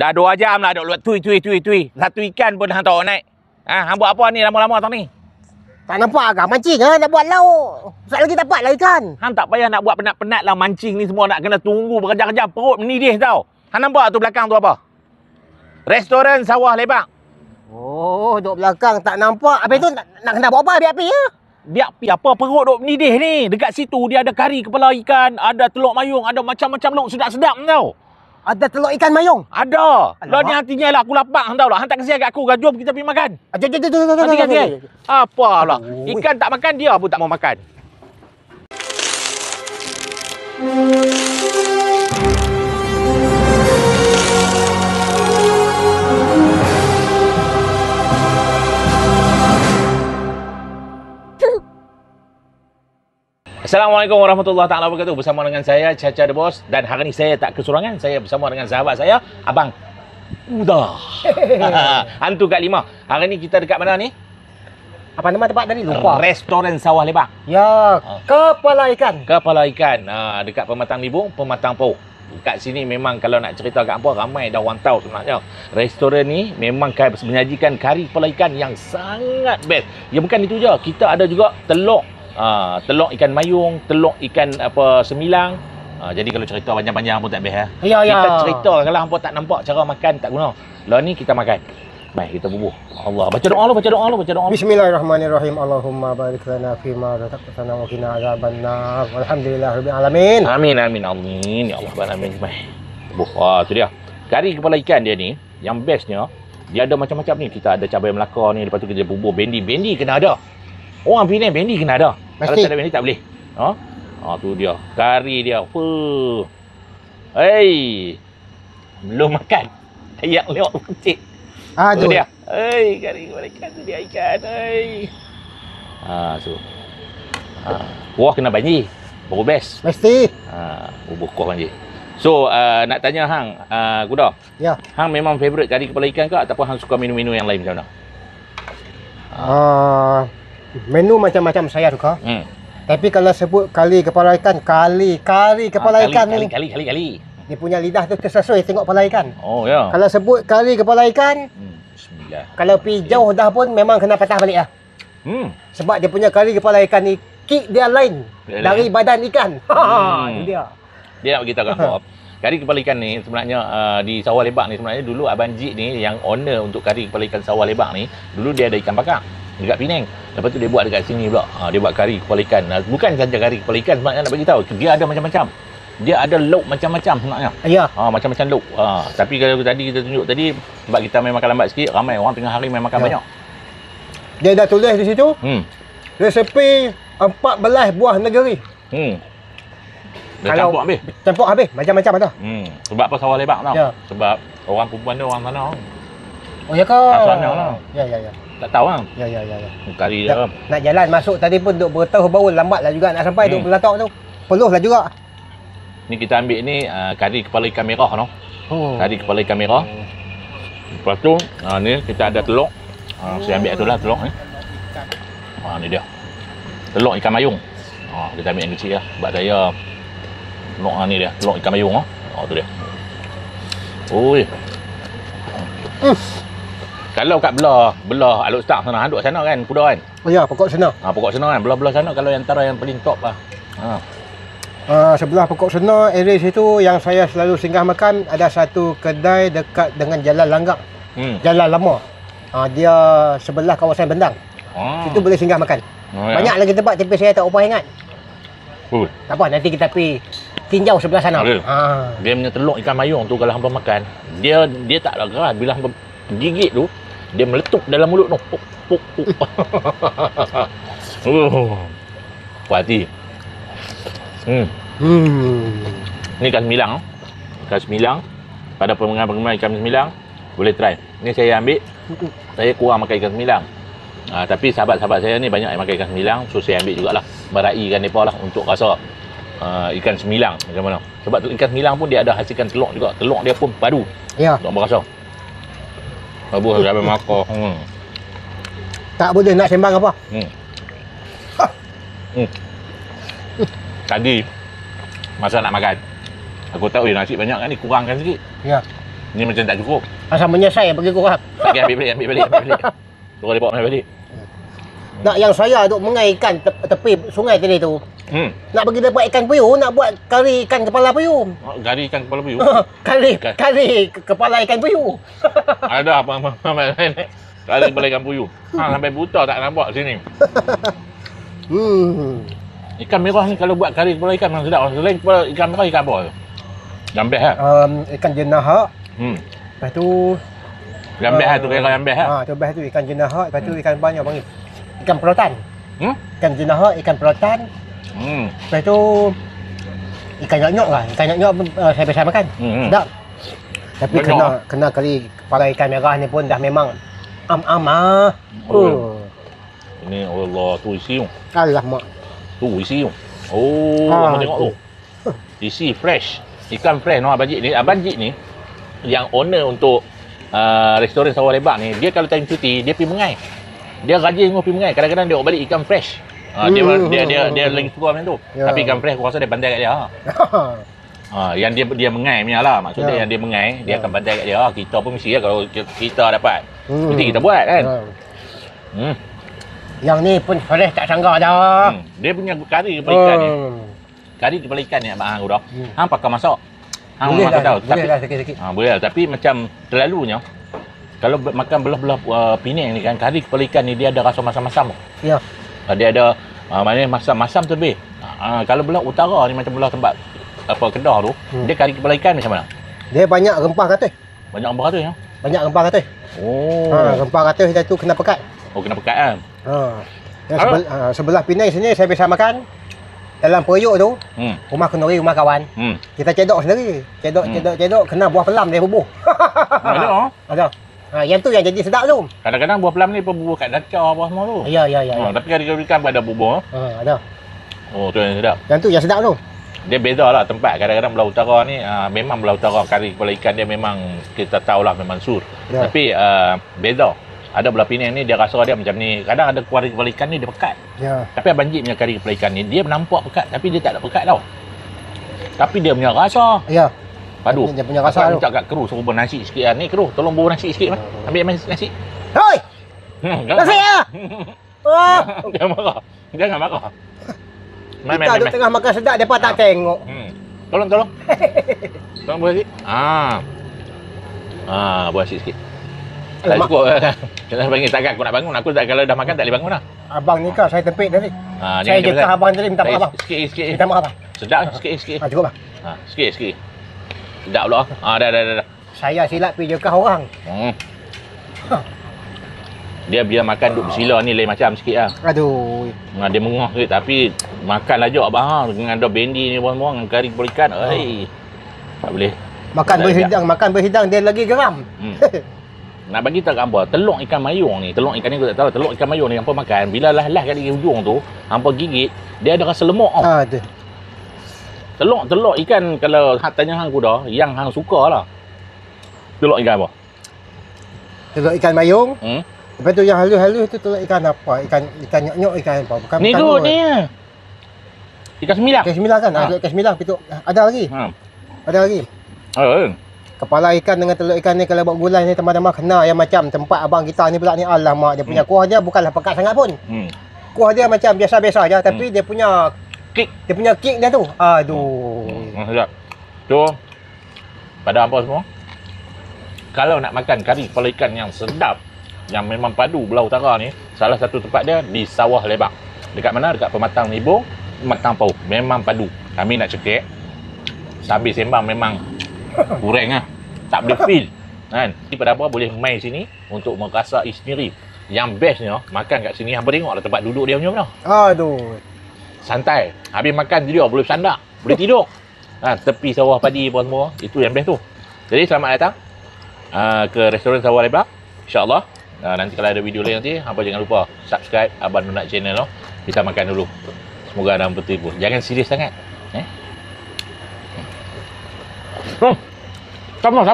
Dah 2 jam lah duk luat tui. Satu ikan pun hang tak naik. Hang buat apa ni lama-lama tang ni? Tak nampak agak mancing nak buat lauk. Sekali lagi dapat lah ikan. Hang tak payah nak buat penat-penat lah mancing ni semua nak kena tunggu berkejap-kejap perut menidih tau. Hang nampak tu belakang tu apa? Restoran Sawah Lebak. Oh, duk belakang tak nampak. Habis tu nak kena buat apa biar api ya? Biar api apa perut duk menidih ni. Dekat situ dia ada kari kepala ikan, ada telur mayung, ada macam-macam lauk sedap-sedap tau. Ada telur ikan mayung? Ada. Lah ni hati lah aku lapar hang tahu lah. Hang tak kesian kat aku ke? Jom kita pergi makan. Hati. Apalah. Ikan tak makan dia pun tak mau makan. Assalamualaikum warahmatullahi taala wabarakatuh. Bersama dengan saya Caca The Boss, dan hari ni saya tak kesurangan. Saya bersama dengan sahabat saya, Abang Uda. Hantu Kak Lima. Hari ni kita dekat mana ni? Apa nama tempat tadi? Lupa. Restoran Sawah Lebak. Ya, kepala ikan. Kepala ikan. Dekat Pematang Libung, Pematang Pau. Kat sini memang kalau nak cerita kat apa, ramai dah orang tahu sebenarnya. Restoran ni memang menyajikan kari kepala ikan yang sangat best. Ya bukan itu je, kita ada juga telur. Telur ikan mayung, telur ikan semilang. Jadi kalau cerita panjang-panjang pun tak best. Ya. Kita cerita kalau hangpa tak nampak cara makan tak guna. Lah ni kita makan. Baik, kita bubuh. Allah, baca doa. Bismillahirrahmanirrahim. Allahumma barik lana fi ma razaqtana wa qina azabannar. Walhamdulillahirabbil alamin. Amin. Ya Allah, amin. Baik. Bubuh. Tu dia. Kari kepala ikan dia ni, yang bestnya dia ada macam-macam ni. Kita ada cabai Melaka ni, lepas tu kita bubuh bendi kena ada. Orang Penang bendi kena ada. Kalau tak ada bendi tak boleh. Tu dia. Kari dia. Belum makan. Ayak lewat pencik. Tu dia. Kari kepala ikan tu dia ikan. Kuah kena banjir. Baru best. Mesti. Bubuk kuah banjir. So, nak tanya hang, Kuda. Ya. Hang memang favourite kari kepala ikan ke ataupun hang suka menu-menu yang lain macam mana? Menu macam-macam saya suka. Tapi kalau sebut kari kepala ikan, kari kepala ikan ni. Kali. Dia punya lidah tu tersesuai tengok kepala ikan. Oh ya. Kalau sebut kari kepala ikan, bismillah. kalau pergi jauh dah pun memang kena patah balik lah. Sebab dia punya kari kepala ikan ni kick dia lain dari badan ikan. Itu dia. Dia nak beritahu kat apa? Kari kepala ikan ni sebenarnya di Sawah Lebak ni sebenarnya dulu Abang Jik ni yang owner untuk kari kepala ikan Sawah Lebak ni, dulu dia ada ikan bakar dekat Penang. Lepas tu dia buat dekat sini pula. Dia buat kari kepala ikan. Bukan saja kari kepala ikan sebenarnya nak bagi tahu. Dia ada macam-macam. Dia ada lauk macam-macam sebenarnya. Ya. Macam-macam lauk. Tapi kalau tadi kita tunjuk tadi, sebab kita main makan lambat sikit, ramai orang tengah hari main makan banyak. Dia dah tulis di situ. Resepi 14 buah negeri. Dah campur habis. Campur habis. Macam-macam ada. Sebab apa Sawah Lebak tau? Ya. Sebab orang perempuan dia orang sana. Oh ya ke? Asalnya lah. Ya. Tak tahu kan? Ya. Kari dia. Nak jalan masuk tadi pun duk bertahu baru lambatlah juga nak sampai duk belatak tu. Peluhlah juga. Ni kita ambil ni kari kepala ikan merah no. Kari kepala ikan merah. Lepas tu ni kita ada telur. Saya ambil itulah telur ni. Ni dia. Telur ikan mayung. Kita ambil yang kecil lah. Sebab saya telur ni dia. Telur ikan mayung tu dia. Kalau kat belah Aluk Star sana, duduk sana kan, Kuda kan? Oh ya, pokok sana. Pokok sana kan, belah-belah sana kalau antara yang paling top lah. Sebelah pokok sana, area situ yang saya selalu singgah makan, ada satu kedai dekat dengan Jalan Langgak. Jalan lama. Dia sebelah kawasan Bendang. Situ boleh singgah makan. Banyak lagi tempat tapi saya tak upah ingat. Tak apa, nanti kita pergi tinjau sebelah sana. Dia punya telur ikan mayung tu kalau hangpa makan, dia tak ada keras. Bila hangpa gigit tu, dia meletup dalam mulut tu. Puk. Puas hati. Ni ikan semilang. Ikan semilang. Pada penggemar ikan semilang, boleh try. Ni saya ambil. Saya kurang makan ikan semilang. Tapi sahabat-sahabat saya ni banyak yang makan ikan semilang. So saya ambil jugalah. Meraikan mereka lah untuk rasa ikan semilang macam mana. Sebab ikan semilang pun dia ada hasilkan telur juga. Telur dia pun padu. Ya. Tak berasa. Bagus sampai makan. Tak boleh nak sembang apa. Tadi masa nak makan, Aku tahu nasi banyak kan ni, kurangkan sikit. Ya. Ni macam tak cukup. Asal menyesal bagi kurang. Okay, ambil balik. Suruh dia bawa main balik. Nak yang saya duk mengai ikan tepi sungai tadi tu. Nak bagi dia buat ikan puyuh, nak buat kari ikan kepala puyuh. Kari ikan kepala puyuh. kari kepala ikan puyuh. Ada apa kari kepala ikan puyuh. Sampai buta tak nampak sini. Ikan merah ni kalau buat kari kepala ikan memang sedap. Selain kepala ikan merah, ikan apa tu? Jambeh lah. Ikan jenahak. Lepas tu jambeh tu kira jambeh lah. Tu lepas tu ikan jenahak, lepas tu ikan banyak panggil. Ikan pelotan. Ikan jenahak, ikan pelotan. Lepas tu ikan nyok-nyok lah. Ikan nyok-nyok saya biasa makan. Sedap. Tapi kena kali kepala ikan merah ni pun dah memang am-am. Ini Allah tu isi tu. Alamak. Tu isi tu. Oh, kamu tengok tu. Isi fresh. Ikan fresh no Abang Jik ni. Abang Jik ni yang owner untuk restoran Sawah Lebar ni, dia kalau time cuti dia pergi Mengai. Dia rajin pergi Mengai. Kadang-kadang dia bawa balik ikan fresh. Dia lagi suka macam tu. Tapi ikan fresh aku rasa dia pandai kat dia. Yang dia Mengai punya lah. Maksudnya yang dia Mengai, dia akan pandai kat dia. Kita pun mesti lah, kalau kita dapat mesti kita buat kan. Yang ni pun fresh tak sangka dah. Dia punya kari kepala ikan ni. Kari kepala ikan ni Abang Hang dah. Hang pakai masak. Hang Boleh masak lah, tahu. boleh lah sikit-sikit. Boleh lah. Tapi macam terlalunya, kalau makan belah-belah Penang ni kan, kari kepala ikan ni dia ada rasa masam-masam. Ya. Dia ada maknanya masam-masam tu lebih. Kalau belah utara ni macam belah tempat apa Kedah tu, dia kari kepala ikan macam mana? Dia banyak rempah katus. Banyak rempah tu ya. Banyak rempah katus. Rempah katus dia tu kena pekat. Oh, kena pekat kan? Sebelah Penang sini saya biasa makan. Dalam periuk tu, rumah kenduri, rumah kawan. Kita cedok sendiri. Cedok kena buah pelam dia bubuh. Ada. Yang tu yang jadi sedap tu. Kadang-kadang buah pelam ni berbubuh kat dacar apa semua tu. Ya. Tapi kari-kari ikan pun ada bubuh. Ada. Oh, tu yang sedap. Yang tu yang sedap tu. Dia beza lah tempat. Kadang-kadang belah utara ni memang belah utara kari kepala ikan dia memang kita tahulah memang sur. Ya. Tapi beza. Ada belah Penang ni dia rasa dia macam ni. Kadang ada kari kepala ikan ni dia pekat. Ya. Tapi Abang Jik punya kari kepala ikan ni dia nampak pekat tapi dia tak ada pekat tau. Tapi dia punya rasa. Ya. Padu. Dia punya rasa tu. Minta kat kru suruh nasi sikit lah. Ni kru tolong bawa nasi sikit. Ambil nasi. Hoi! Nasi ah. Jangan marah. Jangan marah. Kita duduk tengah makan sedap depa tak tengok. Tolong. Tolong buat sikit. Buat sikit. Tak cukup. Kita panggil takkan aku nak bangun. Aku tak, kalau dah makan tak boleh bangun lah. Abang ni kau saya tempik tadi. Saya jangan jekah abang tadi minta maaf abang. Sikit. Minta maaf abang. Sedap sikit. Cukup bang. Sikit. Sedap pula. Dah. Saya silap pergi jekah orang. Dia biar makan duk bersila ni lain macam sikit lah. Aduh. Dia mengah sikit tapi makan laju abang dengan ada bendi ni semua dengan kari kepala ikan. Tak boleh. Makan berhidang dia lagi geram. Nak bagi tahu apa, telur ikan mayung ni, telur ikan ni aku tak tahu, telur ikan mayung ni hampa makan, bila lah kat hujung tu, hampa gigit, dia ada rasa lemak tau. Ada. Telur ikan kalau tanya hang kuda, yang hang suka lah. Telur ikan apa? Telur ikan mayung. Lepas tu yang halus-halus tu telur ikan apa? Ikan nyok-nyok, ikan apa? Bukan ni tu ni. Ikan sembilang. Ikan sembilang kan? Ada ikan sembilang pituk. Ada lagi. Ada lagi. Kepala ikan dengan telur ikan ni kalau buat gulai ni teman-teman kena yang macam tempat abang kita ni pula ni. Alamak, dia punya kuah dia bukanlah pekat sangat pun. Kuah dia macam biasa-biasa aja tapi dia punya kick. Dia punya kick dia tu. Aduh. Sedap. Tu pada apa semua? Kalau nak makan kari kepala ikan yang sedap, yang memang padu belah utara ni, salah satu tempat dia di Sawah Lebar. Dekat mana? Dekat Pematang Nibong, Pematang Pau. Memang padu. Kami nak cekik. Sambil sembang memang kurang lah. Tak boleh feel kan. Jadi pada apa boleh main sini untuk merasai sendiri. Yang bestnya makan kat sini, hampa tengoklah tempat duduk dia punya mana. Aduh. Santai. Habis makan tidur boleh bersandak, boleh tidur. Tepi sawah padi apa semua. Itu yang best tu. Jadi selamat datang ke restoran Sawah Lebar. InsyaAllah nanti kalau ada video lain nanti, hampa jangan lupa subscribe Abang Donat channel lo. Kita makan dulu. Semoga anda tertipu. Jangan serius sangat. Tambah.